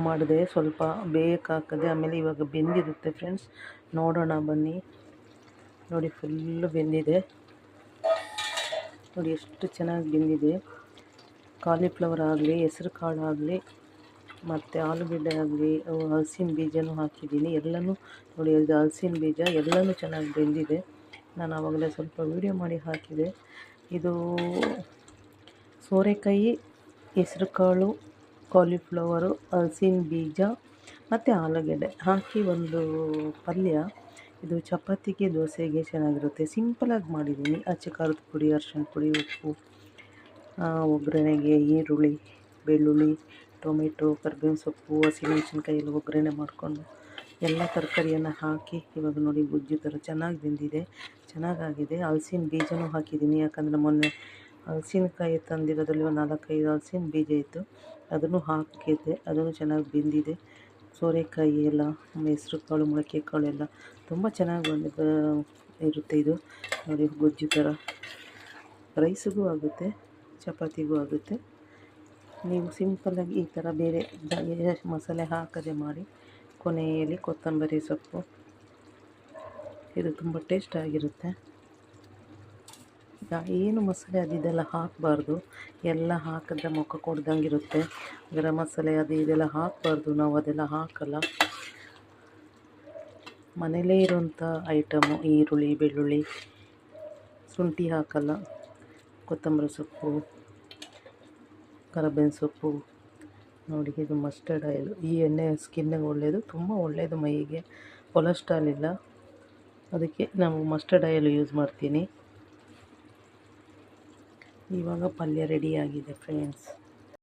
ಮಾಡಿದೆ, ಸ್ವಲ್ಪ ಬೇಕಾಕದೆ, ಆಮೇಲೆ ಇವಾಗ ಬೆಂದಿರುತ್ತೆ ಫ್ರೆಂಡ್ಸ್. ನೋಡೋಣ ಬನ್ನಿ. ನೋಡಿ ಫುಲ್ಲು ಬೆಂದಿದೆ. ನೋಡಿ ಎಷ್ಟು ಚೆನ್ನಾಗಿ ಬೆಂದಿದೆ. ಕಾಲಿಫ್ಲವರ್ ಆಗಲಿ, ಹೆಸರು ಕಾಳು ಆಗಲಿ, ಮತ್ತು ಆಲೂಗಡ್ಡೆ ಆಗಲಿ, ಹಲಸಿನ ಬೀಜನೂ ಹಾಕಿದ್ದೀನಿ. ಎಲ್ಲನೂ ನೋಡಿ, ಇದು ಹಲಸಿನ ಬೀಜ ಎಲ್ಲನೂ ಚೆನ್ನಾಗಿ ಬೆಂದಿದೆ. ನಾನು ಆವಾಗಲೇ ಸ್ವಲ್ಪ ವೀಡಿಯೋ ಮಾಡಿ ಹಾಕಿದೆ. ಇದು ಸೋರೆಕಾಯಿ, ಹೆಸರು ಕಾಳು, ಕಾಲಿಫ್ಲವರು, ಹಲಸಿನ ಬೀಜ ಮತ್ತು ಆಲೂಗಡ್ಡೆ ಹಾಕಿ ಒಂದು ಪಲ್ಯ. ಇದು ಚಪಾತಿಗೆ, ದೋಸೆಗೆ ಚೆನ್ನಾಗಿರುತ್ತೆ. ಸಿಂಪಲಾಗಿ ಮಾಡಿದ್ದೀನಿ. ಅಚ್ಚ ಖಾರದ ಪುಡಿ, ಅರಿಶಿಣ ಪುಡಿ, ಉಪ್ಪು, ಒಗ್ಗರಣೆಗೆ ಈರುಳ್ಳಿ, ಬೆಳ್ಳುಳ್ಳಿ, ಟೊಮೆಟೊ, ಕರಿಬೇವಿನ ಸೊಪ್ಪು, ಹಸಿಮೆಣಸಿನ್ಕಾಯಿ ಎಲ್ಲ ಒಗ್ಗರಣೆ ಮಾಡಿಕೊಂಡು ಎಲ್ಲ ತರಕಾರಿಯನ್ನು ಹಾಕಿ ಇವಾಗ ನೋಡಿ ಗುಜ್ಜು ಥರ ಚೆನ್ನಾಗಿ ಬೆಂದಿದೆ, ಚೆನ್ನಾಗಾಗಿದೆ. ಹಲಸಿನ ಬೀಜನೂ ಹಾಕಿದ್ದೀನಿ, ಯಾಕಂದರೆ ಮೊನ್ನೆ ಹಲಸಿನಕಾಯಿ ತಂದಿರೋದ್ರಲ್ಲಿ ಒಂದು 4-5 ಹಲಸಿನ ಬೀಜ ಇತ್ತು, ಅದನ್ನು ಹಾಕಿದ್ದೆ. ಅದನ್ನು ಚೆನ್ನಾಗಿ ಬೆಂದಿದೆ. ಸೋರೆಕಾಯಿ ಎಲ್ಲ, ಹೆಸ್ರು ಕಾಳು, ಮೊಳಕೆ ಕಾಳು ಎಲ್ಲ ತುಂಬ ಚೆನ್ನಾಗಿ ಇರುತ್ತೆ. ಇದು ನೋಡಿ ಗೊಜ್ಜು ಥರ ರೈಸಿಗೂ ಆಗುತ್ತೆ, ಚಪಾತಿಗೂ ಆಗುತ್ತೆ. ನೀವು ಸಿಂಪಲ್ಲಾಗಿ ಈ ಥರ ಬೇರೆ ಮಸಾಲೆ ಹಾಕದೆ ಮಾಡಿ. ಕೊನೆಯಲ್ಲಿ ಕೊತ್ತಂಬರಿ ಸೊಪ್ಪು, ಇದು ತುಂಬ ಟೇಸ್ಟ್ ಆಗಿರುತ್ತೆ. ಏನು ಮಸಾಲೆ ಅದೆಲ್ಲ ಹಾಕಬಾರ್ದು. ಎಲ್ಲ ಹಾಕಿದ್ರೆ ಮುಖ ಕೊಡ್ದಂಗಿರುತ್ತೆ. ಗರಂ ಮಸಾಲೆ ಅದು ಇದೆಲ್ಲ ಹಾಕಬಾರ್ದು. ನಾವು ಅದೆಲ್ಲ ಹಾಕಲ್ಲ. ಮನೇಲೇ ಇರೋಂಥ ಐಟಮು, ಈರುಳ್ಳಿ, ಬೆಳ್ಳುಳ್ಳಿ, ಶುಂಠಿ ಹಾಕಲ್ಲ, ಕೊತ್ತಂಬರಿ ಸೊಪ್ಪು, ಕರಿಬೇವಿನ ಸೊಪ್ಪು. ನೋಡಿ ಇದು ಮಸ್ಟರ್ಡ್ ಆಯಿಲು. ಈ ಎಣ್ಣೆ ಸ್ಕಿನ್ನಿಗೆ ಒಳ್ಳೆಯದು, ತುಂಬ ಒಳ್ಳೆಯದು ಮೈಗೆ. ಕೊಲೆಸ್ಟ್ರಾಲ್ ಇಲ್ಲ, ಅದಕ್ಕೆ ನಾವು ಮಸ್ಟರ್ಡ್ ಆಯಿಲ್ ಯೂಸ್ ಮಾಡ್ತೀನಿ. ಇವಾಗ ಪಲ್ಯ ರೆಡಿಯಾಗಿದೆ ಫ್ರೆಂಡ್ಸ್.